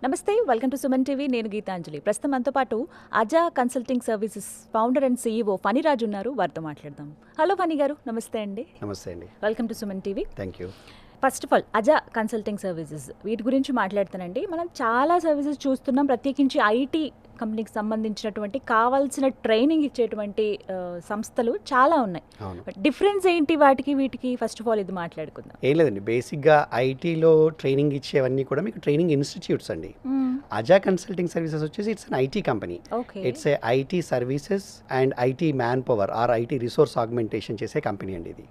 నమస్తే, welcome to Suman TV. నేను గీతాంజలి. ప్రస్తుతం మనతో పాటు Aja consulting services founder and CEO Phaniraj ఉన్నారు. వారితో మాట్లాడదాం. హలో ఫణి గారు, నమస్తే అండి. నమస్తే అండి. Welcome to Suman TV. Thank you. First of all, Aja consulting services వీటి గురించి మాట్లాడుతానండి. మనం చాలా సర్వీసెస్ చూస్తున్నాం, ప్రత్యేకించి ఐటీ కంపెనీకి సంబంధించినటువంటి కావాల్సిన ట్రైనింగ్ ఇచ్చేటువంటి సంస్థలు చాలా ఉన్నాయి. డిఫరెన్స్ ఏంటి వాటికి వీటికి? ఫస్ట్ ఆఫ్ ఆల్ ఇది మాట్లాడుకుందాం. ఏం లేదండి, బేసిక్గా ఐటీలో ట్రైనింగ్ ఇచ్చేవన్నీ కూడా మీకు ట్రైనింగ్ ఇన్స్టిట్యూట్స్ అండి. అజా కన్సల్టింగ్ సర్వీసెస్ వచ్చేసి it's an IT company. It's a IT services and IT manpower or IT resource augmentation చేసే కంపెనీ అండి ఇది.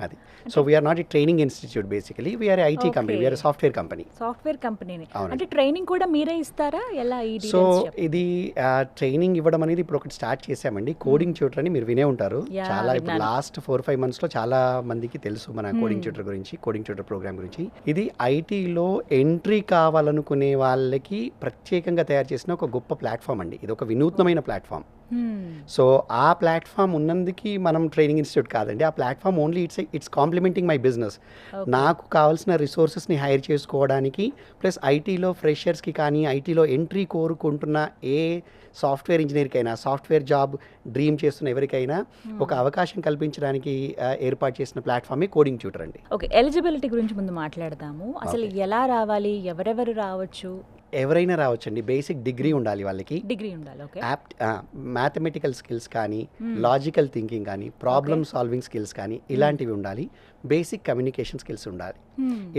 అది so we're not a training institute, basically we're IT company, we're software company. Software company అంటే training కూడా మీరే ఇస్తారా? ఎలా? So ఇది ట్రైనింగ్ ఇవ్వడం అనేది ఇప్పుడు ఒకటి స్టార్ట్ చేసామండి. కోడింగ్ ట్యూటర్ అని మీరు వినే ఉంటారు. చాలా ఇప్పుడు లాస్ట్ 4-5 months లో చాలా మందికి తెలుసు మన కోడింగ్ ట్యూటర్ గురించి, కోడింగ్ ట్యూటర్ ప్రోగ్రామ్ గురించి. ఇది ఐటీలో ఎంట్రీ కావాలనుకునే వాళ్ళకి ప్రత్యేకంగా తయారు చేసిన ఒక గొప్ప ప్లాట్ఫామ్ అండి. ఇది ఒక వినూత్నమైన ప్లాట్ఫామ్. సో ఆ ప్లాట్ఫామ్ ఉన్నందుకు మనం ట్రైనింగ్ ఇన్స్టిట్యూట్ కాదండి. ఆ platform only it's complementing my business. నాకు కావాల్సిన రిసోర్సెస్ని హైర్ చేసుకోవడానికి, ప్లస్ ఐటీలో ఫ్రెషర్స్కి కానీ ఐటీలో ఎంట్రీ కోరుకుంటున్న ఏ సాఫ్ట్వేర్ ఇంజనీర్కైనా, సాఫ్ట్వేర్ జాబ్ డ్రీమ్ చేస్తున్న ఎవరికైనా ఒక అవకాశం కల్పించడానికి ఏర్పాటు చేసిన ప్లాట్ఫామే కోడింగ్ ట్యూటర్ అండి. ఓకే, ఎలిజిబిలిటీ గురించి ముందు మాట్లాడదాము. అసలు ఎలా రావాలి, ఎవరెవరు రావచ్చు? ఎవరైనా రావచ్చండి. బేసిక్ డిగ్రీ ఉండాలి వాళ్ళకి. డిగ్రీ ఉండాలి. ఓకే. మ్యాథమెటికల్ స్కిల్స్ కానీ, లాజికల్ థింకింగ్ కానీ, ప్రాబ్లమ్ సాల్వింగ్ స్కిల్స్ కానీ ఇలాంటివి ఉండాలి. బేసిక్ కమ్యూనికేషన్ స్కిల్స్ ఉండాలి.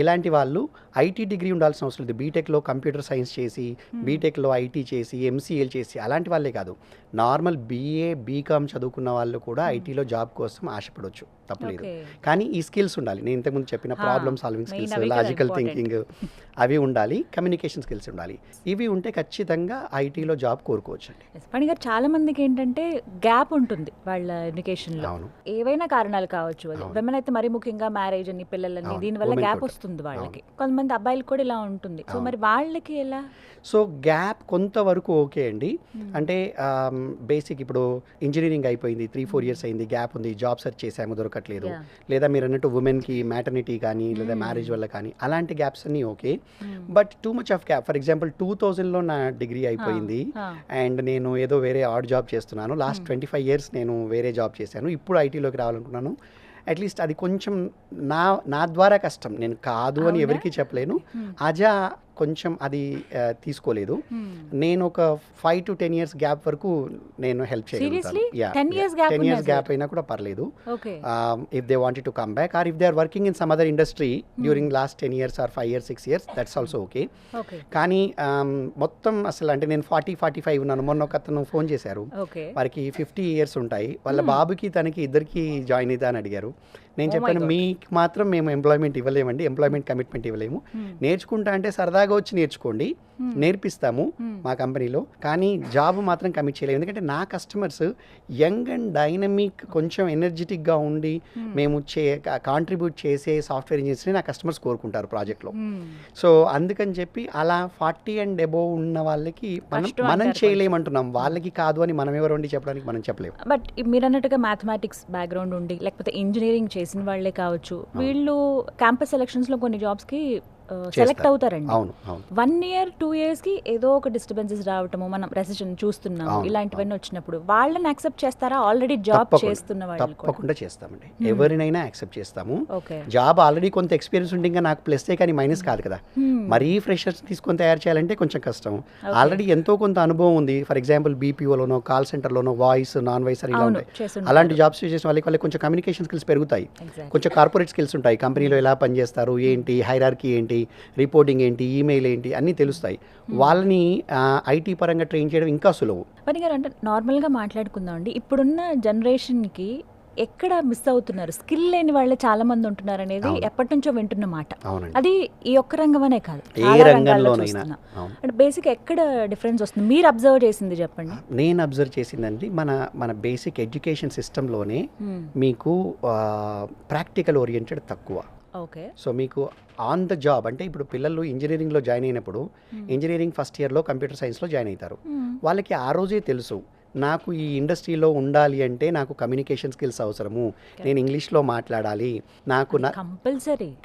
ఇలాంటి వాళ్ళు ఐటీ డిగ్రీ ఉండాల్సిన అవసరం లేదు. బీటెక్లో కంప్యూటర్ సైన్స్ చేసి, బీటెక్లో ఐటీ చేసి, ఎంసీఏలు చేసి అలాంటి వాళ్ళే కాదు, నార్మల్ బీఏ బీకామ్ చదువుకున్న వాళ్ళు కూడా ఐటీలో జాబ్ కోసం ఆశపడవచ్చు, తప్పలేదు. కానీ ఈ స్కిల్స్ ఉండాలి. నేను ఇంతకుముందు చెప్పిన problem solving skills, logical thinking అవి ఉండాలి. కమ్యూనికేషన్ స్కిల్స్ ఉండాలి. ఇవి ఉంటే ఖచ్చితంగా ఐటీలో జాబ్ కోరుకోవచ్చు అండి. పని గారు, చాలా మందికి ఏంటంటే గ్యాప్ ఉంటుంది వాళ్ళ ఎడ్యుకేషన్లో. ఏవైనా కారణాలు కావచ్చు. విమెన్ అయితే మరీ ముఖ్యంగా మ్యారేజ్ అని, పిల్లలని, దీనివల్ల గ్యాప్ వస్తుంది వాళ్ళకి. కొంతమంది అబ్బాయిలకు కూడా ఇలా ఉంటుంది. సో మరి వాళ్ళకి ఎలా? సో గ్యాప్ కొంతవరకు ఓకే అండి. అంటే బేసిక్ ఇప్పుడు ఇంజనీరింగ్ అయిపోయింది, 3-4 years అయింది, గ్యాప్ ఉంది, జాబ్ సెర్చ్ చేసాము దొరకట్లేదు, లేదా మీరు అన్నట్టు ఉమెన్కి మ్యాటర్నిటీ కానీ, లేదా మ్యారేజ్ వల్ల కానీ, అలాంటి గ్యాప్స్ అన్నీ okay. But too much of gap, for example 2000లో నా డిగ్రీ అయిపోయింది అండ్ నేను ఏదో వేరే ఆడ్ జాబ్ చేస్తున్నాను. లాస్ట్ 25 years నేను వేరే జాబ్ చేశాను. ఇప్పుడు ఐటీలోకి రావాలనుకున్నాను. అట్లీస్ట్ అది కొంచెం నా ద్వారా కష్టం, నేను కాదు అని ఎవరికి చెప్పలేను. అజా కొంచెం అది తీసుకోలేదు. నేను ఒక 5 to 10 years గ్యాప్ వరకు నేను హెల్ప్ చేయగలుగుతాను. 10 years గ్యాప్ అయినా కూడా పర్లేదు. If they wanted to come back or if they are working in some other industry during last 10 years or 5 years 6 years, that's also okay. కానీ మొత్తం అసలు అంటే నేను 40-45 ఉన్నాను. మొన్న ఒక అతను ఫోన్ చేశారు, వారికి 50 years ఉంటాయి, వాళ్ళ బాబుకి తనకి ఇద్దరికి జాయిన్ అవుతా అని అడిగారు. నేను చెప్పాను, మీకు మాత్రం మేము ఎంప్లాయ్మెంట్ ఇవ్వలేమండి, ఎంప్లాయ్మెంట్ కమిట్మెంట్ ఇవ్వలేము. నేర్చుకుంటా అంటే సరదాగా వచ్చి నేర్చుకోండి, నేర్పిస్తాము మా కంపెనీలో, కానీ జాబ్ మాత్రం కమిట్ చేయలేము. ఎందుకంటే నా కస్టమర్స్ యంగ్ అండ్ డైనమిక్, కొంచెం ఎనర్జెటిక్గా ఉండి మేము కాంట్రిబ్యూట్ చేసే సాఫ్ట్వేర్ ఇంజనీర్స్ని నా కస్టమర్స్ కోరుకుంటారు ప్రాజెక్ట్లో. సో అందుకని చెప్పి అలా 40 and above ఉన్న వాళ్ళకి మనం చేయలేమంటున్నాం, వాళ్ళకి కాదు అని మనం ఎవరు చెప్పడానికి మనం చెప్పలేము. బట్ మీరు అన్నట్టుగా మ్యాథమెటిక్స్ బ్యాక్గ్రౌండ్ ఉండి, లేకపోతే ఇంజనీరింగ్ చేసిన వాళ్ళే కావచ్చు, వీళ్ళు క్యాంపస్ సెలక్షన్స్లో కొన్ని జాబ్స్కి సెలెక్ట్ అవుతారండి. 1 year 2 years కి ఏదో ఒక డిస్టర్బెన్సెస్ రావటము, మనం రెసిషన్ చూస్తున్నాము, ఇలాంటివన్నీ వచ్చినప్పుడు వాళ్ళని యాక్సెప్ట్ చేస్తారా? ఆల్రెడీ జాబ్ చేస్తున్న వాళ్ళు? తప్పకుండా చేస్తామండి, ఎవరినైనా యాక్సెప్ట్ చేస్తాము. జాబ్ ఆల్రెడీ కొంత ఎక్స్పీరియన్స్ ఉంటే ఇంకా నాకు ప్లస్ కానీ మైనస్ కాదు కదా. మరీ ఫ్రెషర్స్ తీసుకొని తయారు చేయాలంటే కొంచెం కష్టం. ఆల్రెడీ ఎంతో కొంత అనుభవం ఉంది, ఫర్ ఎగ్జాంపుల్ బీపీఓలోనో, కాల్ సెంటర్లోనో, వాయిస్, నాన్ వాయిస్ ఇలా ఉంటాయి. అలాంటి జాబ్స్ చేసిన వాళ్ళకి కొంచెం కమ్యూనికేషన్ స్కిల్స్ పెరుగుతాయి, కొంచెం కార్పొరేట్ స్కిల్స్ ఉంటాయి, కంపెనీలో ఎలా పనిచేస్తారు, ఏంటి హైరార్కీ ఏంటి, రిపోర్టింగ్ ఏంటి, ఈమెయిల్ ఏంటి అన్నీ తెలుస్తాయి. వాళ్ళని ఐటీ పరంగా ట్రైన్ చేయడం ఇంకా సులువు. పని గారు, అంటే నార్మల్గా మాట్లాడుకుందాం అండి, ఇప్పుడున్న జనరేషన్కి ఎక్కడ మిస్ అవుతున్నారు, స్కిల్ లేని వాళ్ళే చాలా మంది ఉంటున్నారు అనేది ఎప్పటి నుంచో వింటున్న మాట. అది ఈ ఒక్క రంగమనే కాదు, ఏ రంగంలోనైనా. అంటే బేసిక్ ఎక్కడ డిఫరెన్స్ వస్తుంది మీరు అబ్జర్వ్ చేసింది చెప్పండి. నేను అబ్జర్వ్ చేసిందండి, మన బేసిక్ ఎడ్యుకేషన్ సిస్టంలోనే మీకు ప్రాక్టికల్ ఓరియంటెడ్ తక్కువ. ఓకే. సో మీకు ఆన్ ద జాబ్ అంటే ఇప్పుడు పిల్లలు ఇంజనీరింగ్లో జాయిన్ అయినప్పుడు ఇంజనీరింగ్ ఫస్ట్ ఇయర్లో కంప్యూటర్ సైన్స్లో జాయిన్ అవుతారు. వాళ్ళకి ఆ రోజే తెలుసు నాకు ఈ ఇండస్ట్రీలో ఉండాలి అంటే నాకు కమ్యూనికేషన్ స్కిల్స్ అవసరము, నేను ఇంగ్లీష్లో మాట్లాడాలి, నాకు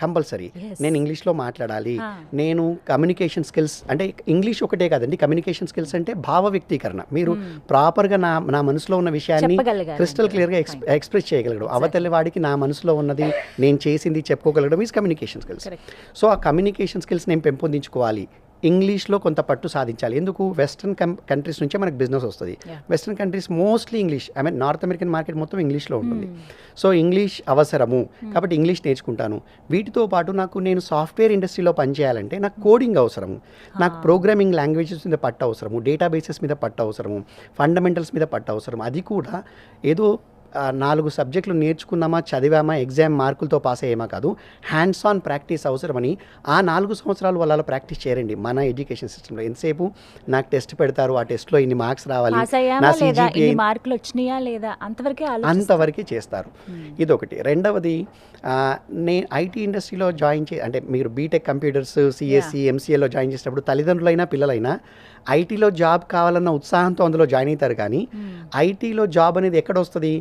కంపల్సరీ నేను ఇంగ్లీష్లో మాట్లాడాలి, నేను కమ్యూనికేషన్ స్కిల్స్ అంటే ఇంగ్లీష్ ఒకటే కాదండి, కమ్యూనికేషన్ స్కిల్స్ అంటే భావ వ్యక్తీకరణ, మీరు ప్రాపర్గా నా మనసులో ఉన్న విషయాన్ని క్రిస్టల్ క్లియర్గా ఎక్స్ప్రెస్ చేయగలగడం, అవతలి వాడికి నా మనసులో ఉన్నది నేను చేసింది చెప్పుకోగలగడం ఈజ్ కమ్యూనికేషన్ స్కిల్స్. సో ఆ కమ్యూనికేషన్ స్కిల్స్ నేను పెంపొందించుకోవాలి, ఇంగ్లీష్లో కొంత పట్టు సాధించాలి. ఎందుకు? వెస్ట్రన్ కంట్రీస్ నుంచే మనకు బిజినెస్ వస్తుంది. Western countries mostly English, I mean north American market మొత్తం ఇంగ్లీష్లో ఉంటుంది. సో ఇంగ్లీష్ అవసరము కాబట్టి ఇంగ్లీష్ నేర్చుకుంటాను. వీటితో పాటు నేను సాఫ్ట్వేర్ ఇండస్ట్రీలో పనిచేయాలంటే నాకు కోడింగ్ అవసరము, నాకు ప్రోగ్రామింగ్ లాంగ్వేజెస్ మీద పట్టు అవసరము, డేటాబేసెస్ మీద పట్టు అవసరము, ఫండమెంటల్స్ మీద పట్టు అవసరం. అది కూడా ఏదో 4 సబ్జెక్టులు నేర్చుకున్నామా, చదివామా, ఎగ్జామ్ మార్కులతో పాస్ అయ్యామా కాదు, హ్యాండ్స్ ఆన్ ప్రాక్టీస్ అవసరమని ఆ 4 సంవత్సరాలు వాళ్ళ ప్రాక్టీస్ చేయరండి. మన ఎడ్యుకేషన్ సిస్టంలో ఎంతసేపు నాకు టెస్ట్ పెడతారు, ఆ టెస్ట్లో ఇన్ని మార్క్స్ రావాలి, నా CGPA మార్కులు వచ్చినాయా లేదా అంతవరకే చేస్తారు. ఇదొకటి. రెండవది, నేను ఐటీ ఇండస్ట్రీలో జాయిన్ అంటే మీరు బీటెక్ కంప్యూటర్స్, CSE, MCAలో జాయిన్ చేసినప్పుడు తల్లిదండ్రులైనా పిల్లలైనా ఐటీలో జాబ్ కావాలన్న ఉత్సాహంతో అందులో జాయిన్ అవుతారు. కానీ ఐటీలో జాబ్ అనేది ఎక్కడ వస్తుంది?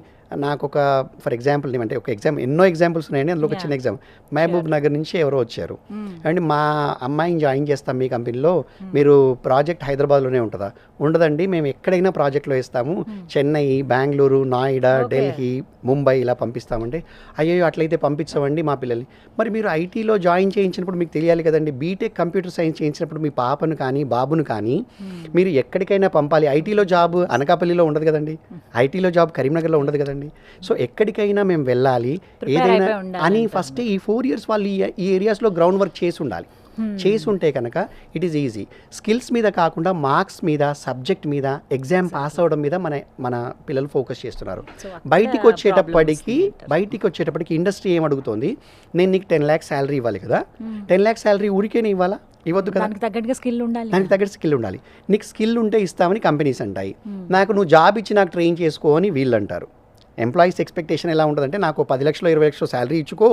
నాకు ఒక ఫర్ ఎగ్జాంపుల్ అంటే ఒక ఎన్నో ఎగ్జాంపుల్స్ ఉన్నాయండి, అందులో ఒక చిన్న ఎగ్జామ్. మహబూబ్ నగర్ నుంచి ఎవరో వచ్చారు అండ్ మా అమ్మాయిని జాయిన్ చేస్తాం మీ కంపెనీలో, మీరు ప్రాజెక్ట్ హైదరాబాద్లోనే ఉంటుందా? ఉండదండి, మేము ఎక్కడైనా ప్రాజెక్ట్లో ఇస్తాము, చెన్నై, బెంగళూరు, నోయిడా, ఢిల్లీ, ముంబై ఇలా పంపిస్తామంటే, అయ్యో అట్లయితే పంపించమండి మా పిల్లల్ని. మరి మీరు ఐటీలో జాయిన్ చేయించినప్పుడు మీకు తెలియాలి కదండి, బీటెక్ కంప్యూటర్ సైన్స్ చేయించినప్పుడు మీ పాపను కానీ బాబును కానీ మీరు ఎక్కడికైనా పంపాలి. ఐటీలో జాబ్ అనకాపల్లిలో ఉండదు కదండి, ఐటీలో జాబ్ కరీంనగర్లో ఉండదు కదండి. సో ఎక్కడికైనా మేము వెళ్ళాలి ఏదైనా అని ఫస్ట్ ఈ 4 years వాళ్ళు ఈ ఏరియాస్లో గ్రౌండ్ వర్క్ చేసి ఉండాలి. చేసి ఉంటే కనుక ఇట్ ఈస్ ఈజీ. స్కిల్స్ మీద కాకుండా మార్క్స్ మీద, సబ్జెక్ట్ మీద, ఎగ్జామ్ పాస్ అవ్వడం మీద మన పిల్లలు ఫోకస్ చేస్తున్నారు. బయటికి వచ్చేటప్పటికి ఇండస్ట్రీ ఏమడుగుతుంది? నేను నీకు 10 lakhs శాలరీ ఇవ్వాలి కదా, 10 lakhs శాలరీ ఊరికేనే ఇవ్వాలా? ఇవ్వద్దు కదా, దానికి తగ్గట్టు స్కిల్ ఉండాలి. నీకు స్కిల్ ఉంటే ఇస్తామని కంపెనీస్ అంటాయి, నాకు నువ్వు జాబ్ ఇచ్చి నాకు ట్రైన్ చేసుకో అని వీళ్ళు అంటారు. ఎంప్లాయీస్ ఎక్స్పెక్టేషన్ ఎలా ఉంటుందంటే, నాకు 10 లక్షలు 20 లక్షలు శాలరీ ఇచ్చుకో,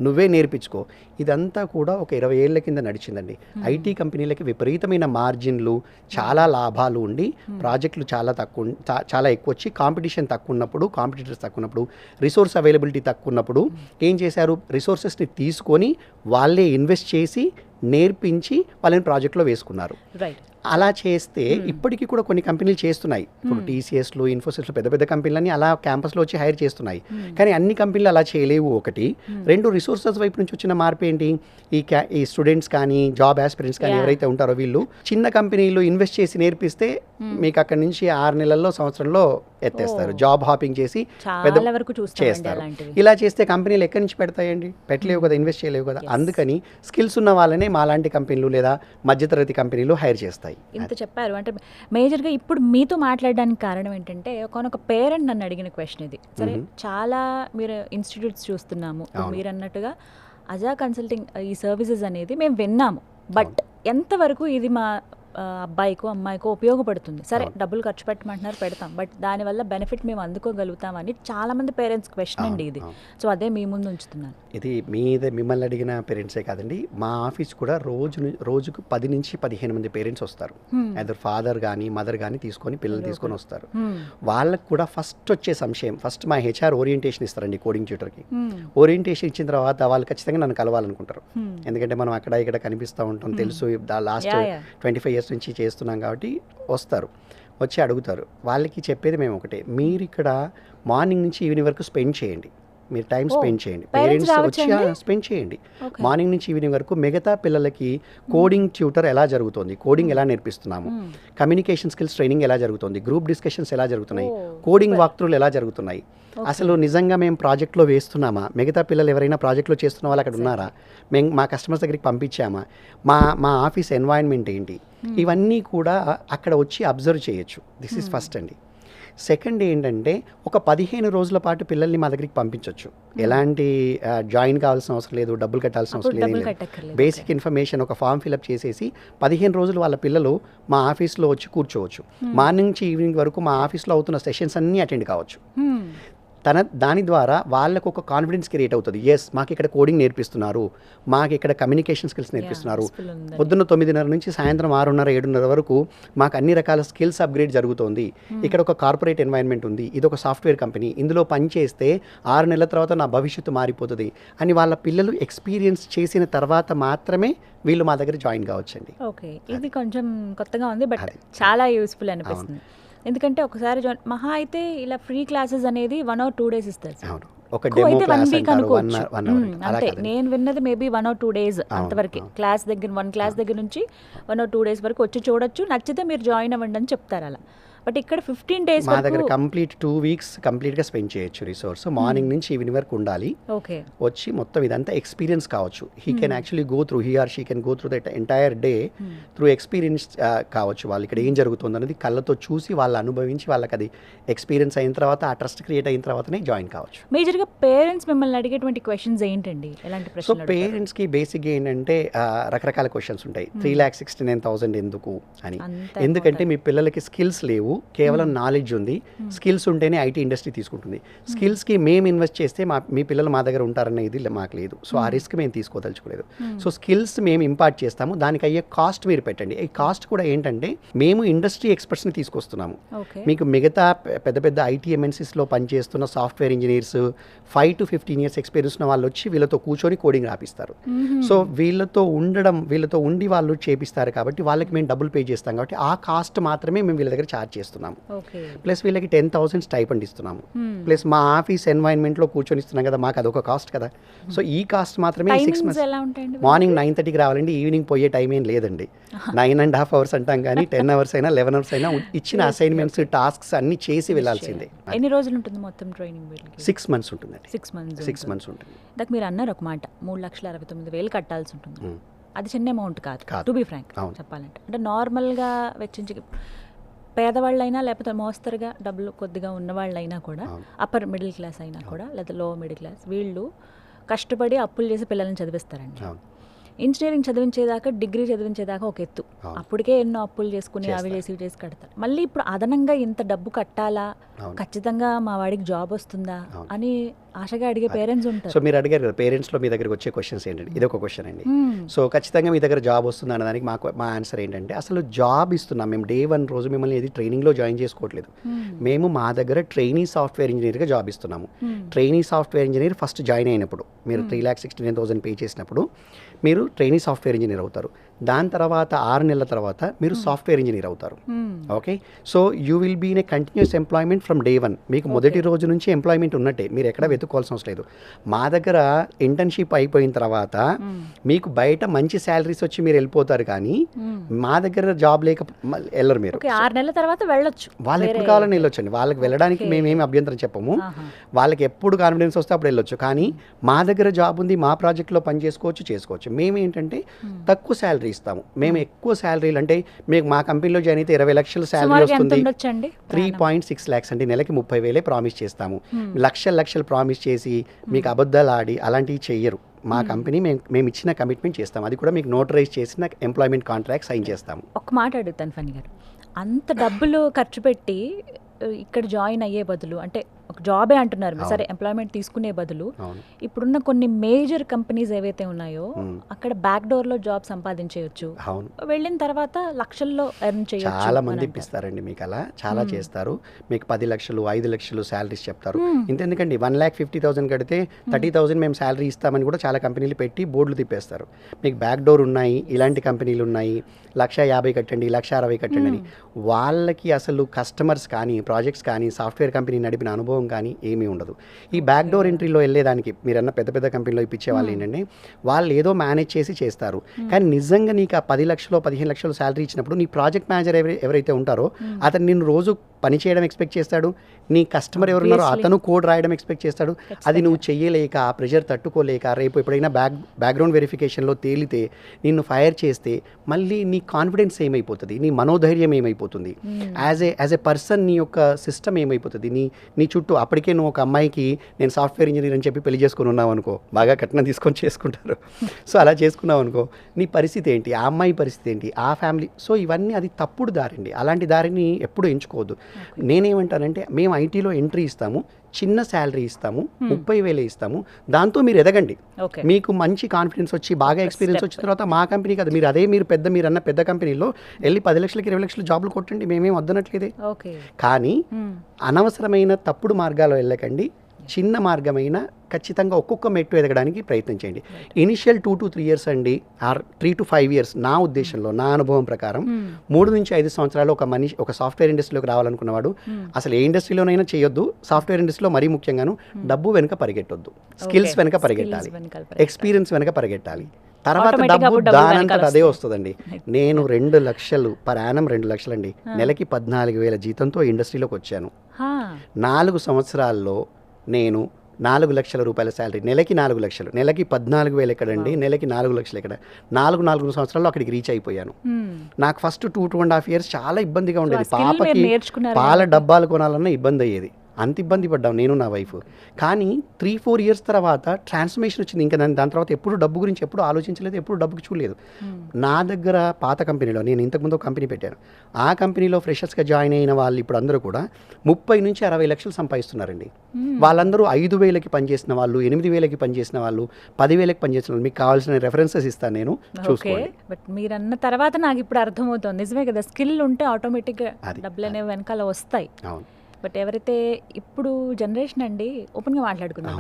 నువ్వే నేర్పించుకో. ఇదంతా కూడా ఒక 20 ఏళ్ల కింద నడిచిందండి. ఐటీ కంపెనీలకి విపరీతమైన మార్జిన్లు, చాలా లాభాలు ఉండి ప్రాజెక్టులు చాలా ఎక్కువ వచ్చి కాంపిటీషన్ తక్కువ ఉన్నప్పుడు, కాంపిటీటర్స్ తక్కువ ఉన్నప్పుడు, రిసోర్స్ అవైలబిలిటీ తక్కువ ఉన్నప్పుడు ఏం చేశారు? రిసోర్సెస్ని తీసుకొని వాళ్ళే ఇన్వెస్ట్ చేసి నేర్పించి వాళ్ళని ప్రాజెక్ట్లో వేసుకున్నారు. అలా చేస్తే ఇప్పటికీ కూడా కొన్ని కంపెనీలు చేస్తున్నాయి. ఇప్పుడు TCSలు, ఇన్ఫోసిస్లు, పెద్ద పెద్ద కంపెనీలన్నీ అలా క్యాంపస్లో వచ్చి హైర్ చేస్తున్నాయి. కానీ అన్ని కంపెనీలు అలా చేయలేవు. ఒకటి. 2, రిసోర్సెస్ వైపు నుంచి వచ్చిన మార్పు ఏంటి? ఈ స్టూడెంట్స్ కానీ, జాబ్ ఆస్పిరెంట్స్ కానీ ఎవరైతే ఉంటారో వీళ్ళు చిన్న కంపెనీలు ఇన్వెస్ట్ చేసి నేర్పిస్తే మీకు అక్కడి నుంచి 6 నెలల్లో, సంవత్సరంలో ఎత్తేస్తారు. జాబ్ హాపింగ్ చేసి చేస్తారు. ఇలా చేస్తే కంపెనీలు ఎక్కడి నుంచి పెడతాయండి? పెట్టలేవు కదా, ఇన్వెస్ట్ చేయలేవు కదా. అందుకని స్కిల్స్ ఉన్న వాళ్ళనే మాలాంటి కంపెనీలు లేదా మధ్యతరగతి కంపెనీలు హైర్ చేస్తాయి. ఇంత చెప్పారు అంటే మేజర్గా ఇప్పుడు మీతో మాట్లాడడానికి కారణం ఏంటంటే, ఒక పేరెంట్ నన్ను అడిగిన క్వశ్చన్ ఇది. సరే, చాలా మీరు ఇన్స్టిట్యూట్స్ చూస్తున్నాము, మీరు అన్నట్టుగా అజా కన్సల్టింగ్ ఈ సర్వీసెస్ అనేది మేము విన్నాము, బట్ ఎంతవరకు ఇది మా అబ్బాయికో అమ్మాయికో ఉపయోగపడుతుంది? సరే, డబ్బులు ఖర్చు పెట్టమంటున్నారు, పెడతాం, బట్ దానివల్ల బెనిఫిట్ మేము అందుకోగలుగుతామని చాలా మంది పేరెంట్స్ క్వశ్చన్ అండి ఇది. సో అదే మీ ముందు ఉంచుతున్నాను. ఇది మిమ్మల్ని అడిగిన పేరెంట్సే కాదండి, మా ఆఫీస్ కూడా రోజుకు 10 నుంచి 15 మంది పేరెంట్స్ వస్తారు. ఐదర్ ఫాదర్ కానీ మదర్ కానీ పిల్లలు తీసుకొని వస్తారు. వాళ్ళకు కూడా ఫస్ట్ వచ్చే సంశయం, ఫస్ట్ మా HR ఓరియంటేషన్ ఇస్తారండి కోడింగ్ ట్యూటర్కి. ఓరియంటేషన్ ఇచ్చిన తర్వాత వాళ్ళు ఖచ్చితంగా నన్ను కలవాలనుకుంటారు. ఎందుకంటే మనం అక్కడ ఇక్కడ కనిపిస్తూ ఉంటాం, తెలుసు, లాస్ట్ 25 years నుంచి చేస్తున్నాం కాబట్టి వస్తారు, వచ్చి అడుగుతారు. వాళ్ళకి చెప్పేది మేము ఒకటే, మీరు ఇక్కడ మార్నింగ్ నుంచి ఈవినింగ్ వరకు స్పెండ్ చేయండి, మీరు టైం స్పెండ్ చేయండి, పేరెంట్స్ వచ్చి స్పెండ్ చేయండి. మార్నింగ్ నుంచి ఈవినింగ్ వరకు మిగతా పిల్లలకి కోడింగ్ ట్యూటర్ ఎలా జరుగుతుంది, కోడింగ్ ఎలా నేర్పిస్తున్నాము, కమ్యూనికేషన్ స్కిల్స్ ట్రైనింగ్ ఎలా జరుగుతుంది, గ్రూప్ డిస్కషన్స్ ఎలా జరుగుతున్నాయి, కోడింగ్ వాక్త్రూలు ఎలా జరుగుతున్నాయి, అసలు నిజంగా మేము ప్రాజెక్ట్లో వేస్తున్నామా, మిగతా పిల్లలు ఎవరైనా ప్రాజెక్ట్లో చేస్తున్న వాళ్ళు అక్కడ ఉన్నారా, మేము మా కస్టమర్స్ దగ్గరికి పంపించామా, మా ఆఫీస్ ఎన్వైరన్మెంట్ ఏంటి, ఇవన్నీ కూడా అక్కడ వచ్చి అబ్జర్వ్ చేయొచ్చు. దిస్ ఈజ్ ఫస్ట్ అండి. సెకండ్ ఏంటంటే, ఒక 15 రోజుల పాటు పిల్లల్ని మా దగ్గరికి పంపించవచ్చు. ఎలాంటి జాయిన్ కావాల్సిన అవసరం లేదు, డబ్బులు కట్టాల్సిన అవసరం లేదు. బేసిక్ ఇన్ఫర్మేషన్ ఒక ఫామ్ ఫిలప్ చేసేసి 15 రోజులు వాళ్ళ పిల్లలు మా ఆఫీస్లో వచ్చి కూర్చోవచ్చు. మార్నింగ్ నుంచి ఈవినింగ్ వరకు మా ఆఫీస్లో అవుతున్న సెషన్స్ అన్నీ అటెండ్ కావచ్చు. దాని ద్వారా వాళ్ళకు ఒక కాన్ఫిడెన్స్ క్రియేట్ అవుతుంది. ఎస్, మాకు ఇక్కడ కోడింగ్ నేర్పిస్తున్నారు, మాకు ఇక్కడ కమ్యూనికేషన్ స్కిల్స్ నేర్పిస్తున్నారు, పొద్దున్న 9:30 నుంచి సాయంత్రం 6:30, 7:30 వరకు మాకు అన్ని రకాల స్కిల్స్ అప్గ్రేడ్ జరుగుతోంది, ఇక్కడ ఒక కార్పొరేట్ ఎన్వైరన్మెంట్ ఉంది, ఇది ఒక సాఫ్ట్వేర్ కంపెనీ, ఇందులో పని చేస్తే 6 నెలల తర్వాత నా భవిష్యత్తు మారిపోతుంది అని వాళ్ళ పిల్లలు ఎక్స్పీరియన్స్ చేసిన తర్వాత మాత్రమే వీళ్ళు మా దగ్గర జాయిన్ కావచ్చండి. ఓకే, ఇది కొంచెం కొత్తగా ఉంది, బట్ చాలా యూస్ఫుల్ అనిపిస్తుంది. ఎందుకంటే ఒకసారి మహా అయితే ఇలా ఫ్రీ క్లాసెస్ అనేది 1 or 2 days ఇస్తారు. ఒక డెమో క్లాస్ అంటారు, 1 hour. అంతే, నేను విన్నది మేబీ 1 or 2 days అంతవరకు. క్లాస్ దగ్గర 1 క్లాస్ దగ్గర నుంచి 1 or 2 days వరకు వచ్చి చూడొచ్చు, నచ్చితే మీరు జాయిన్ అవ్వండి అని చెప్తారు. అలా బట్ ఇక్కడ 15 days మా దగ్గర కంప్లీట్ 2 weeks కంప్లీట్గా స్పెండ్ చేయొచ్చు. రిసోర్స్ మార్నింగ్ నుంచి ఈవినింగ్ వరకు ఉండాలి. ఓకే, వచ్చి మొత్తం ఇదంతా ఎక్స్పీరియన్స్ కావచ్చు. He can actually go through, he or she can go through that entire day through experience కావచ్చు. వాళ్ళు ఇక్కడ ఏం జరుగుతుంది అనేది కళ్ళతో చూసి వాళ్ళు అనుభవించి వాళ్ళకి అది ఎక్స్పీరియన్స్ అయిన తర్వాత, ఆ ట్రస్ట్ క్రియేట్ అయిన తర్వాతనే జాయిన్ కావచ్చు. మేజర్గా పేరెంట్స్ మిమ్మల్ని అడిగేటువంటి క్వశ్చన్స్ ఏంటండి? ఎలాంటి సో ప్రశ్నలు? పేరెంట్స్కి బేసిక్గా ఏంటంటే రకరకాల క్వశ్చన్స్ ఉంటాయి. 3,69,000 ఎందుకు అని. ఎందుకంటే మీ పిల్లలకి స్కిల్స్ లేవు, కేవలం నాలెడ్జ్ ఉంది. స్కిల్స్ ఉంటేనే ఐటీ ఇండస్ట్రీ తీసుకుంటుంది. స్కిల్స్కి మేము ఇన్వెస్ట్ చేస్తే మీ పిల్లలు మా దగ్గర ఉంటారన్న ఇది మాకు లేదు. సో ఆ రిస్క్ మేము తీసుకోదలుచుకోలేదు. సో స్కిల్స్ మేము ఇంపార్ట్ చేస్తాము, దానికి అయ్యే కాస్ట్ మీరు పెట్టండి. ఈ కాస్ట్ కూడా ఏంటంటే మేము ఇండస్ట్రీ ఎక్స్పర్ట్స్ని తీసుకొస్తున్నాము. మీకు మిగతా పెద్ద పెద్ద ఐటీ ఎంఎన్సీస్లో పనిచేస్తున్న software engineers 5 to 15 years experience ఉన్న వాళ్ళు వచ్చి వీళ్ళతో కూర్చొని కోడింగ్ రాపిస్తారు. సో వీళ్ళతో ఉండి వాళ్ళు చేపిస్తారు కాబట్టి వాళ్ళకి మేము డబ్బులు పే చేస్తాం కాబట్టి ఆ కాస్ట్ మాత్రమే మేము వీళ్ళ దగ్గర ఛార్జ్ చేస్తున్నాము. ప్లస్ వీళ్ళకి 10,000 స్టైపెండ్ ఇస్తున్నాము. ప్లస్ మా ఆఫీస్ ఎన్వైరన్మెంట్లో కూర్చొని ఇస్తున్నాం కదా, మాకు అదొక కాస్ట్ కదా. సో ఈ కాస్ట్ మాత్రమే 6 months. మార్నింగ్ 9:30కి రావాలండి, ఈవినింగ్ పోయే టైం ఏం లేదండి. 9.5 hours అంటాం కానీ 10 hours అయినా 11 hours అయినా ఇచ్చిన అసైన్మెంట్స్ టాస్క్స్ అన్ని చేసి వెళ్ళాల్సిందే. ఎన్ని రోజులు ఉంటుంది మొత్తం ట్రైనింగ్? 6 months ఉంటుందండి. 6 months ఉంటుంది. దాకా మీరు అన్నారు ఒక మాట, 3,69,000 కట్టాల్సి ఉంటుంది. అది చిన్న అమౌంట్ కాదు, టు బి ఫ్రాంక్ చెప్పాలంటే. అంటే నార్మల్గా వెచ్చించి పేదవాళ్ళైనా లేకపోతే మోస్తరుగా డబ్బులు కొద్దిగా ఉన్నవాళ్ళైనా కూడా, అప్పర్ మిడిల్ క్లాస్ అయినా కూడా లేదా లో మిడిల్ క్లాస్, వీళ్ళు కష్టపడి అప్పులు చేసి పిల్లల్ని చదివిస్తారండి. ఇంజనీరింగ్ చదివించేదాకా, డిగ్రీ చదివించేదాకా ఒక ఎత్తు, అప్పటికే ఎన్నో అప్పులు చేసుకుని అవి చేసి ఇవి చేసి కడతారు. మళ్ళీ ఇప్పుడు అదనంగా ఇంత డబ్బు కట్టాలా, ఖచ్చితంగా మా వాడికి జాబ్ వస్తుందా అని ఆశగా అడిగే పేరెంట్స్ ఉంటారు. సో మీరు అడిగారు కదా పేరెంట్స్లో మీ దగ్గరకు వచ్చే క్వశ్చన్స్ ఏంటంటే, ఇది ఒక క్వశ్చన్ అండి. సో ఖచ్చితంగా మీ దగ్గర జాబ్ వస్తుంది అన్నదానికి మా ఆన్సర్ ఏంటంటే, అసలు జాబ్ ఇస్తున్నాం మేము. డే 1 రోజు మిమ్మల్ని ఏది ట్రైనింగ్లో జాయిన్ చేసుకోవట్లేదు. మేము మా దగ్గర ట్రైనీ సాఫ్ట్వేర్ ఇంజనీర్గా జాబ్ ఇస్తున్నాము. Trainee software engineer first join అయినప్పుడు మీరు 3,69,000 పే చేసినప్పుడు మీరు ట్రైనీ సాఫ్ట్వేర్ ఇంజనీర్ అవుతారు. దాని తర్వాత 6 నెలల తర్వాత మీరు సాఫ్ట్వేర్ ఇంజనీర్ అవుతారు. Okay, so you will be in a continuous employment from day 1. మీకు మొదటి రోజు నుంచి ఎంప్లాయ్మెంట్ ఉన్నట్టే, మీరు ఎక్కడ వెతుక్కోవాల్సిన అవసరం లేదు. మా దగ్గర ఇంటర్న్షిప్ అయిపోయిన తర్వాత మీకు బయట మంచి శాలరీస్ వచ్చి మీరు వెళ్ళిపోతారు, కానీ మా దగ్గర జాబ్ లేక వెళ్ళరు మీరు. 6 నెలల తర్వాత వెళ్ళొచ్చు, వాళ్ళు ఎప్పుడు కావాలని వెళ్ళొచ్చండి. వాళ్ళకి వెళ్ళడానికి మేమేమి అభ్యంతరం చెప్పము. వాళ్ళకి ఎప్పుడు కాన్ఫిడెన్స్ వస్తే అప్పుడు వెళ్ళొచ్చు. కానీ మా దగ్గర జాబ్ ఉంది, మా ప్రాజెక్ట్లో పని చేసుకోవచ్చు. మేమేంటంటే తక్కువ శాలరీ ఇస్తాము. మేము ఎక్కువ శాలరీలు అంటే మీకు మా కంపెనీలో జాయిన్ అయితే 20 లక్షల శాలరీ వస్తుంది. 3.6 lakhs అంటే నెలకి 30,000 ప్రామిస్ చేస్తాము. లక్షలు ప్రామిస్ చేసి మీకు అబద్ధాలు ఆడి అలాంటివి చెయ్యరు. మా కంపెనీ మేము ఇచ్చిన కమిట్మెంట్ చేస్తాం. అది కూడా మీకు నోటరైజ్ చేసిన ఎంప్లాయ్మెంట్ కాంట్రాక్ట్ సైన్ చేస్తాము. ఒక మాట అడుగుతాను ఫణి గారు, అంత డబ్బులు ఖర్చు పెట్టి ఇక్కడ జాయిన్ అయ్యే బదులు, అంటే ఒక జాబే అంటున్నారు సరే, ఎంప్లాయ్మెంట్ తీసుకునే బదులు ఇప్పుడున్న కొన్ని మేజర్ కంపెనీస్ ఏవైతే ఉన్నాయో అక్కడ బ్యాక్ డోర్ లో జాబ్ సంపాదించేయచ్చు, వెళ్ళిన తర్వాత లక్షల్లో ఎర్న్ చేయొచ్చు. చాలా మంది ఇప్పిస్తారండి మీకు, అలా చాలా చేస్తారు. మీకు 10 లక్షలు 5 లక్షలు శాలరీస్ చెప్తారు. ఇంతెందుకండి 1,50,000 కడితే 30,000 మేము శాలరీ ఇస్తామని కూడా చాలా కంపెనీలు పెట్టి బోర్డులు తిప్పేస్తారు. మీకు బ్యాక్ డోర్ ఉన్నాయి, ఇలాంటి కంపెనీలు ఉన్నాయి, 1,50,000 కట్టండి, 1,60,000 కట్టండి అని. వాళ్ళకి అసలు కస్టమర్స్ కానీ ప్రాజెక్ట్స్ కానీ సాఫ్ట్వేర్ కంపెనీ నడిపిన అనుభవం కానీ ఏమీ ఉండదు. ఈ బ్యాక్ డోర్ ఎంట్రీలో వెళ్ళేదానికి మీరన్న పెద్ద కంపెనీలో ఇప్పించే వాళ్ళు ఏంటంటే, వాళ్ళు ఏదో మేనేజ్ చేసి చేస్తారు. కానీ నిజంగా నీకు ఆ 10 లక్షలు 15 లక్షలు శాలరీ ఇచ్చినప్పుడు నీ ప్రాజెక్ట్ మేనేజర్ ఎవరైతే ఉంటారో అతను నిన్ను రోజు పని చేయడం ఎక్స్పెక్ట్ చేస్తాడు. నీ కస్టమర్ ఎవరున్నారో అతను కోడ్ రాయడం ఎక్స్పెక్ట్ చేస్తాడు. అది నువ్వు చెయ్యలేక, ఆ ప్రెషర్ తట్టుకోలేక, రేపు ఎప్పుడైనా బ్యాక్గ్రౌండ్ వెరిఫికేషన్లో తేలితే నిన్ను ఫైర్ చేస్తే మళ్ళీ నీ కాన్ఫిడెన్స్ ఏమైపోతుంది, నీ మనోధైర్యం ఏమైపోతుంది, యాజ్ ఏ పర్సన్ నీ యొక్క సిస్టమ్ ఏమైపోతుంది, నీ చుట్టూ. అప్పటికే నువ్వు ఒక అమ్మాయికి నేను సాఫ్ట్వేర్ ఇంజనీర్ అని చెప్పి పెళ్లి చేసుకుని ఉన్నావు అనుకో, బాగా కట్నం తీసుకొని చేసుకుంటారు. సో అలా చేసుకున్నావు అనుకో, నీ పరిస్థితి ఏంటి, ఆ అమ్మాయి పరిస్థితి ఏంటి, ఆ ఫ్యామిలీ. సో ఇవన్నీ అది తప్పుడు దారండి. అలాంటి దారిని ఎప్పుడు ఎంచుకోవద్దు. నేనేమంటానంటే మేము ఐటీలో ఎంట్రీ ఇస్తాము, చిన్న శాలరీ ఇస్తాము, 30,000 ఇస్తాము, దాంతో మీరు ఎదగండి. మీకు మంచి కాన్ఫిడెన్స్ వచ్చి బాగా ఎక్స్పీరియన్స్ వచ్చిన తర్వాత మా కంపెనీ కదా, మీరు అదే మీరు అన్న పెద్ద కంపెనీలో వెళ్ళి 10 లక్షలకి 20 లక్షలు జాబ్లు కొట్టండి, మేమేం వద్దనట్లేదే. కానీ అనవసరమైన తప్పుడు మార్గాల్లో వెళ్ళకండి. చిన్న మార్గమైన ఖచ్చితంగా ఒక్కొక్క మెట్టు ఎదగడానికి ప్రయత్నం చేయండి. ఇనిషియల్ 2 to 3 years అండి, ఆర్ 3 to 5 years నా ఉద్దేశంలో, నా అనుభవం ప్రకారం 3 నుంచి 5 సంవత్సరాలు ఒక సాఫ్ట్వేర్ ఇండస్ట్రీలోకి రావాలనుకున్నవాడు అసలు ఏ ఇండస్ట్రీలోనైనా చేయొద్దు. సాఫ్ట్వేర్ ఇండస్ట్రీలో మరీ ముఖ్యంగాను డబ్బు వెనక పరిగెట్టొద్దు, స్కిల్స్ వెనక పరిగెట్టాలి, ఎక్స్పీరియన్స్ వెనక పరిగెట్టాలి. తర్వాత డబ్బు దానంతట అదే వస్తుందండి. నేను 2 లక్షలు పర్ యానం, 2 లక్షలు అండి, నెలకి 14,000 జీతంతో ఇండస్ట్రీలోకి వచ్చాను. 4 సంవత్సరాల్లో నేను 4 లక్షల రూపాయల శాలరీ, నెలకి 4 లక్షలు, నెలకి 14,000 ఎక్కడండి, నెలకి 4 లక్షలు ఎక్కడ, 4 సంవత్సరాల్లో అక్కడికి రీచ్ అయిపోయాను. నాకు ఫస్ట్ 2.5 years చాలా ఇబ్బందిగా ఉండేది. పాపకి పాల డబ్బాలు కొనాలన్నా ఇబ్బంది అయ్యేది, అంత ఇబ్బంది పడ్డాం నేను నా వైఫ్. కానీ 3-4 years తర్వాత ట్రాన్స్ఫర్మేషన్ వచ్చింది. ఇంకా నేను దాని తర్వాత ఎప్పుడు డబ్బు గురించి ఎప్పుడు ఆలోచించలేదు, ఎప్పుడు డబ్బుకి చూడలేదు. నా దగ్గర పాత కంపెనీలో నేను ఇంతకుముందు ఒక కంపెనీ పెట్టాను. ఆ కంపెనీలో ఫ్రెషర్స్గా జాయిన్ అయిన వాళ్ళు ఇప్పుడు అందరూ కూడా 30 నుంచి 60 లక్షలు సంపాదిస్తున్నారండి. వాళ్ళందరూ 5,000కి పనిచేసిన వాళ్ళు, 8,000కి పనిచేసిన వాళ్ళు, 10,000కి పనిచేసిన వాళ్ళు. మీకు కావాల్సిన రెఫరెన్సెస్ ఇస్తాను నేను, చూసుకోండి. బట్ మీరు అన్న తర్వాత నాకు ఇప్పుడు అర్థమవుతుంది, నిజమే కదా, స్కిల్ ఉంటే ఆటోమేటిక్గా డబ్బులు అనేవి వెనకాల వస్తాయి. అవును. బట్ ఎవరైతే ఇప్పుడు జనరేషన్ అండి, ఓపెన్గా మాట్లాడుకున్నాం,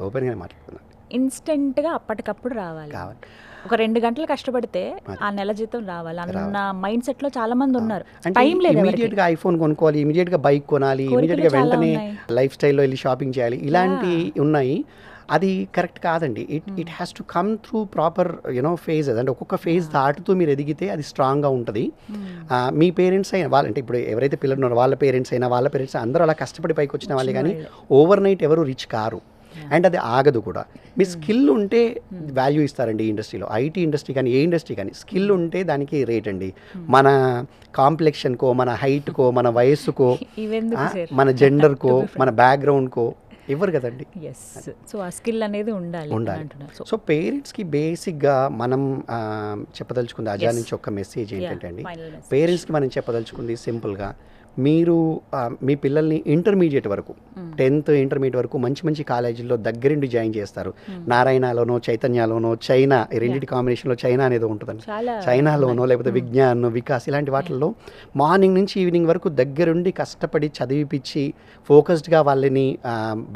ఓపెన్గా మాట్లాడుకున్నాం, ఇన్స్టెంట్గా అప్పటికప్పుడు రావాలి. ఒక 2 గంటలు కష్టపడితే ఆ నెల జీతం రావాలి అన్న మైండ్ సెట్ లో చాలా మంది ఉన్నారు. టైం లేదు, ఇమీడియట్ గా ఐఫోన్ కొనుక్కోవాలి, ఇమీడియట్ గా బైక్ కొనాలి, ఇమీడియట్ గా వెంటనే లైఫ్ స్టైల్లో వెళ్ళి షాపింగ్ చేయాలి, ఇలాంటి ఉన్నాయి. అది కరెక్ట్ కాదండి. It has to come through proper phases. అంటే ఒక్కొక్క ఫేజ్ దాటుతూ మీరు ఎదిగితే అది స్ట్రాంగ్గా ఉంటుంది. మీ పేరెంట్స్ అయినా వాళ్ళంటే ఇప్పుడు ఎవరైతే పిల్లలు ఉన్నారో వాళ్ళ పేరెంట్స్ అయినా వాళ్ళ పేరెంట్స్ అందరూ అలా కష్టపడి పైకి వచ్చిన వాళ్ళే, కానీ ఓవర్ నైట్ ఎవరు రిచ్ కారు. అండ్ అది ఆగదు కూడా. మీ స్కిల్ ఉంటే వాల్యూ ఇస్తారండి ఈ ఇండస్ట్రీలో. ఐటీ ఇండస్ట్రీ కానీ ఏ ఇండస్ట్రీ కానీ స్కిల్ ఉంటే దానికి రేట్ అండి. మన కాంప్లెక్షన్కో, మన హైట్కో, మన వయస్సుకో, మన జెండర్కో, మన బ్యాక్గ్రౌండ్కో ఇవ్వరు కదండి. సో ఆ స్కిల్ అనేది ఉండాలి. సో పేరెంట్స్కి బేసిక్గా మనం చెప్పదలుచుకుంది అజా నుంచి ఒక మెసేజ్ ఏంటంటే అండి, పేరెంట్స్కి మనం చెప్పదలుచుకుంది సింపుల్గా, మీరు మీ పిల్లల్ని ఇంటర్మీడియట్ వరకు 10th ఇంటర్మీడియట్ వరకు మంచి మంచి కాలేజీల్లో దగ్గరుండి జాయిన్ చేస్తారు. నారాయణలోనో, చైతన్యలోనో, చైనా, ఈ రెండింటి కాంబినేషన్లో చైనా అనేది ఉంటుందండి. చైనాలోనో లేకపోతే విజ్ఞాన్, వికాస్ ఇలాంటి వాటిల్లో మార్నింగ్ నుంచి ఈవినింగ్ వరకు దగ్గరుండి కష్టపడి చదివిపించి ఫోకస్డ్గా వాళ్ళని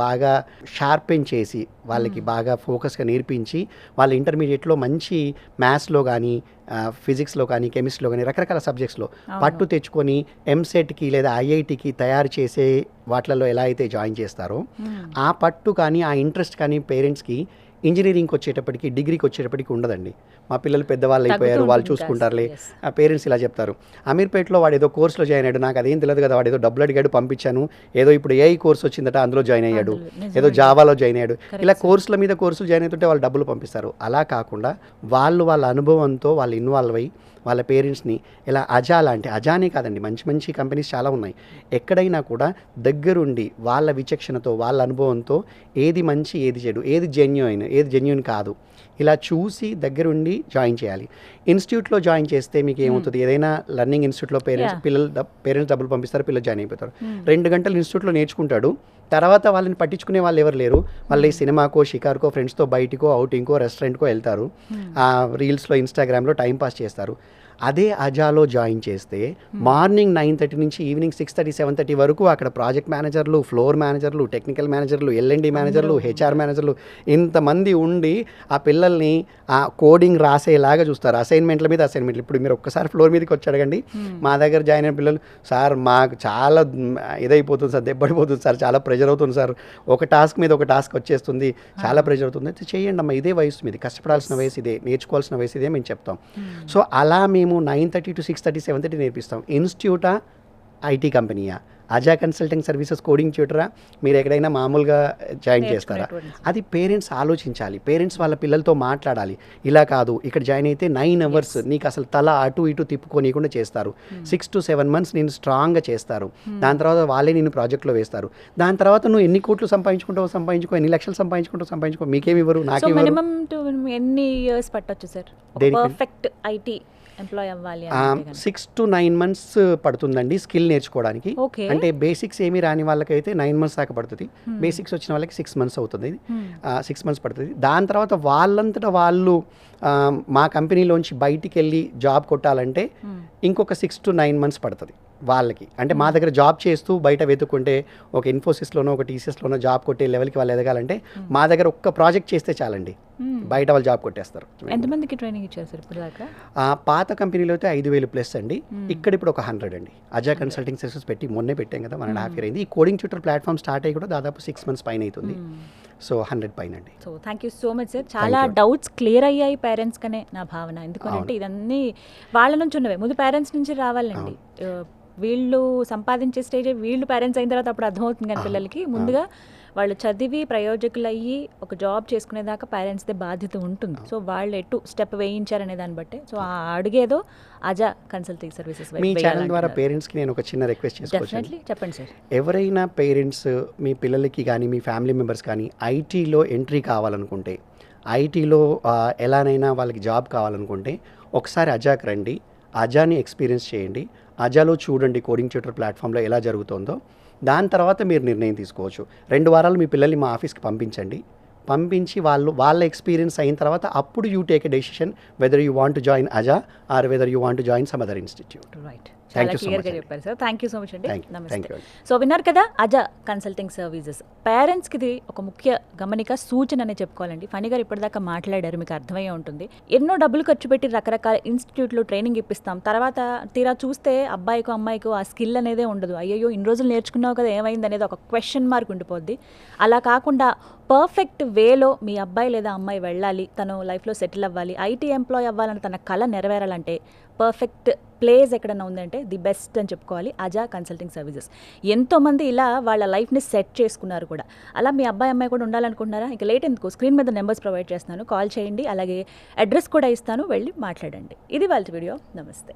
బాగా షార్పెన్ చేసి వాళ్ళకి బాగా ఫోకస్గా నేర్పించి వాళ్ళ ఇంటర్మీడియట్లో మంచి మ్యాథ్స్లో కానీ, ఫిజిక్స్లో కానీ, కెమిస్ట్రీలో కానీ రకరకాల సబ్జెక్ట్స్లో పట్టు తెచ్చుకొని ఎంసెట్కి లేదా ఐఐటికి తయారు చేసే వాటిలలో ఎలా అయితే జాయిన్ చేస్తారో ఆ పట్టు కానీ ఆ ఇంట్రెస్ట్ కానీ పేరెంట్స్కి ఇంజనీరింగ్కి వచ్చేటప్పటికి, డిగ్రీకి వచ్చేటప్పటికి ఉండదండి. మా పిల్లలు పెద్దవాళ్ళు అయిపోయారు, వాళ్ళు చూసుకుంటారులే. ఆ పేరెంట్స్ ఇలా చెప్తారు. అమీర్పేటలో వాడు ఏదో కోర్సులో జాయిన్ అయ్యాడు, నాకు అదేం తెలియదు కదా, వాడు ఏదో డబ్బులు అడిగాడు పంపించాను, ఏదో ఇప్పుడు ఏఐ కోర్స్ వచ్చిందట అందులో జాయిన్ అయ్యాడు, ఏదో జావాలో జాయిన్ అయ్యాడు, ఇలా కోర్సుల మీద కోర్సులు జాయిన్ అవుతుంటే వాళ్ళు డబ్బులు పంపిస్తారు. అలా కాకుండా వాళ్ళ అనుభవంతో వాళ్ళు ఇన్వాల్వ్ అయ్యి వాళ్ళ పేరెంట్స్ని ఇలా అజానే కాదండి, మంచి మంచి కంపెనీస్ చాలా ఉన్నాయి. ఎక్కడైనా కూడా దగ్గరుండి వాళ్ళ విచక్షణతో, వాళ్ళ అనుభవంతో ఏది మంచి, ఏది చెడు, ఏది జెన్యూన్ కాదు, ఇలా చూసి దగ్గరుండి జాయిన్ చేయాలి. ఇన్స్టిట్యూట్లో జాయిన్ చేస్తే మీకు ఏమవుతుంది, ఏదైనా లర్నింగ్ ఇన్స్టిట్యూట్లో పేరెంట్స్ డబ్బులు పంపిస్తారు, పిల్లలు జాయిన్ అయిపోతారు. 2 గంటలు ఇన్స్టిట్యూట్లో నేర్చుకుంటాడు, తర్వాత వాళ్ళని పట్టించుకునే వాళ్ళు ఎవరు లేరు. మళ్ళీ సినిమాకో, షికార్కో, ఫ్రెండ్స్తో బయటికో, అవుటింగ్కో, రెస్టారెంట్కో వెళ్తారు, రీల్స్లో, ఇన్స్టాగ్రామ్లో టైంపాస్ చేస్తారు. అదే అజాలో జాయిన్ చేస్తే మార్నింగ్ 9:30 నుంచి ఈవినింగ్ 6:30, 7:30 వరకు అక్కడ ప్రాజెక్ట్ మేనేజర్లు, ఫ్లోర్ మేనేజర్లు, టెక్నికల్ మేనేజర్లు, L&D మేనేజర్లు, HR మేనేజర్లు ఇంతమంది ఉండి ఆ పిల్లల్ని ఆ కోడింగ్ రాసేలాగా చూస్తారు. అసైన్మెంట్ల మీద అసైన్మెంట్లు. ఇప్పుడు మీరు ఒక్కసారి ఫ్లోర్ మీదకి వచ్చి అడగండి, మా దగ్గర జాయిన్ అయిన పిల్లలు, సార్ మాకు చాలా ఇదైపోతుంది సార్, దెబ్బడిపోతుంది సార్, చాలా ప్రెజర్ అవుతుంది సార్, ఒక టాస్క్ మీద ఒక టాస్క్ వచ్చేస్తుంది, చాలా ప్రెజర్ అవుతుంది. అయితే చేయండి అమ్మా, ఇదే వయసు మీది, కష్టపడాల్సిన వయసు ఇదే, నేర్చుకోవాల్సిన వయసు ఇదే మేము చెప్తాం. సో అలా మేము 9:30 to 6:30, 7:30 నేర్పిస్తాం. ఇన్స్టిట్యూటా, ఐటీ కంపెనీయా, అజా కన్సల్టింగ్ సర్వీసెస్ కోడింగ్ ట్యూటరా, మీరు ఎక్కడైనా మామూలుగా జాయిన్ చేస్తారా? అది పేరెంట్స్ ఆలోచించాలి. పేరెంట్స్ వాళ్ళ పిల్లలతో మాట్లాడాలి. ఇలా కాదు, ఇక్కడ జాయిన్ అయితే 9 అవర్స్ నీకు అసలు తల అటు ఇటు తిప్పుకోనీయకుండా చేస్తారు. 6 to 7 months నేను స్ట్రాంగ్గా చేస్తారు. దాని తర్వాత వాళ్ళే నేను ప్రాజెక్ట్లో వేస్తారు. దాని తర్వాత నువ్వు ఎన్ని కోట్లు సంపాదించుకో, ఎన్ని లక్షలు సంపాదించుకో, మీకేమి ఇవ్వరు, నాకేమి ఇవ్వరు. మినిమం ఎన్ని ఇయర్స్ పట్టొచ్చు సార్ పర్ఫెక్ట్ ఐటీ ఎంప్లాయ్ అవ్వాలి? 6 to 9 months పడుతుందండి స్కిల్ నేర్చుకోవడానికి. అంటే బేసిక్స్ ఏమీ రాని వాళ్ళకైతే 9 months దాకా పడుతుంది. బేసిక్స్ వచ్చిన వాళ్ళకి 6 months అవుతుంది. 6 months పడుతుంది. దాని తర్వాత వాళ్ళంతటా వాళ్ళు మా కంపెనీలోంచి బయటికి వెళ్ళి జాబ్ కొట్టాలంటే ఇంకొక 6 to 9 months పడుతుంది వాళ్ళకి. అంటే మా దగ్గర జాబ్ చేస్తూ బయట వెతుక్కుంటే ఒక ఇన్ఫోసిస్లోనో ఒక టీసీఎస్లోనో జాబ్ కొట్టే లెవెల్కి వాళ్ళు ఎదగాలంటే మా దగ్గర ఒక్క ప్రాజెక్ట్ చేస్తే చాలండి, బయట వాళ్ళు జాబ్ కొట్టేస్తారు. ఎంతమందికి ట్రైనింగ్ ఇచ్చారు సార్ ఇప్పుడు దాకా? పాత కంపెనీలో అయితే 5,000+ అండి. ఇక్కడ ఇప్పుడు ఒక 100 అండి. అజా కన్సల్టింగ్ సర్వీసెస్ మొన్నే పెట్టాం కదా, 1.5 year అయింది. ఈ కోడింగ్ ట్యూటర్ ప్లాట్ఫామ్ స్టార్ట్ అయ్యి కూడా దాదాపు 6 months పైన అవుతుంది. సో 100 పైన అండి. So thank you so much sir. చాలా డౌట్స్ క్లియర్ అయ్యాయి పేరెంట్స్ కనే నా భావన. ఎందుకంటే ఇదన్నీ వాళ్ళ నుంచి ఉన్నవే, ముందు పేరెంట్స్ నుంచి రావాలండి. వీళ్ళు సంపాదించే స్టేజ్ వీళ్ళు పేరెంట్స్ అయిన తర్వాత అప్పుడు అర్థమవుతుంది కానీ పిల్లలకి ముందుగా వాళ్ళు చదివి ప్రయోజకులు అయ్యి ఒక జాబ్ చేసుకునేదాకా పేరెంట్స్దే బాధ్యత ఉంటుంది. సో వాళ్ళు ఎటు స్టెప్ వేయించారనే దాన్ని బట్టే సో ఆ అడుగేదో అజా కన్సల్టింగ్ సర్వీసెస్. మీ ఛానల్ ద్వారా పేరెంట్స్కి నేను ఒక చిన్న రిక్వెస్ట్ చేసుకోవచ్చు. చెప్పండి సార్. ఎవరైనా పేరెంట్స్ మీ పిల్లలకి కానీ మీ ఫ్యామిలీ మెంబర్స్ కానీ ఐటీలో ఎంట్రీ కావాలనుకుంటే, ఐటీలో ఎలానైనా వాళ్ళకి జాబ్ కావాలనుకుంటే ఒకసారి అజాకి రండి, అజాని ఎక్స్పీరియన్స్ చేయండి, అజాలో చూడండి కోడింగ్ ట్యూటర్ ప్లాట్ఫామ్లో ఎలా జరుగుతుందో. దాని తర్వాత మీరు నిర్ణయం తీసుకోవచ్చు. 2 వారాలు మీ పిల్లల్ని మా ఆఫీస్కి పంపించి వాళ్ళ ఎక్స్పీరియన్స్ అయిన తర్వాత అప్పుడు you take a decision whether you want to join Aja or whether you want to join some other institute. Right, చాలా క్లియర్గా చెప్పారు sir. Thank you so much అండి. నమస్తే. సో విన్నారు కదా అజా కన్సల్టింగ్ సర్వీసెస్. పేరెంట్స్కి ఇది ఒక ముఖ్య గమనిక, సూచన అనే చెప్పుకోవాలండి. ఫణి గారు ఇప్పటిదాకా మాట్లాడారు, మీకు అర్థమయ్యే ఉంటుంది. ఎన్నో డబ్బులు ఖర్చు పెట్టి రకరకాల ఇన్స్టిట్యూట్లో ట్రైనింగ్ ఇప్పిస్తాం, తర్వాత తీరా చూస్తే అబ్బాయికో అమ్మాయికో ఆ స్కిల్ అనేదే ఉండదు. అయ్యో ఇన్ని రోజులు నేర్చుకున్నావు కదా ఏమైంది అనేది ఒక క్వశ్చన్ మార్క్ ఉండిపోద్ది. అలా కాకుండా పర్ఫెక్ట్ వేలో మీ అబ్బాయి లేదా అమ్మాయి వెళ్ళాలి, తను లైఫ్లో సెటిల్ అవ్వాలి, ఐటీ ఎంప్లాయ్ అవ్వాలని తన కళ నెరవేరాలంటే పర్ఫెక్ట్ ప్లేస్ ఎక్కడన్నా ఉందంటే ది బెస్ట్ అని చెప్పుకోవాలి అజా కన్సల్టింగ్ సర్వీసెస్. ఎంతోమంది ఇలా వాళ్ళ లైఫ్ని సెట్ చేసుకున్నారు కూడా. అలా మీ అబ్బాయి అమ్మాయి కూడా ఉండాలనుకుంటున్నారా? ఇక లేట్ ఎందుకు, స్క్రీన్ మీద నెంబర్స్ ప్రొవైడ్ చేస్తున్నాను, కాల్ చేయండి. అలాగే అడ్రస్ కూడా ఇస్తాను, వెళ్ళి మాట్లాడండి. ఇది వాళ్ళ వీడియో. నమస్తే.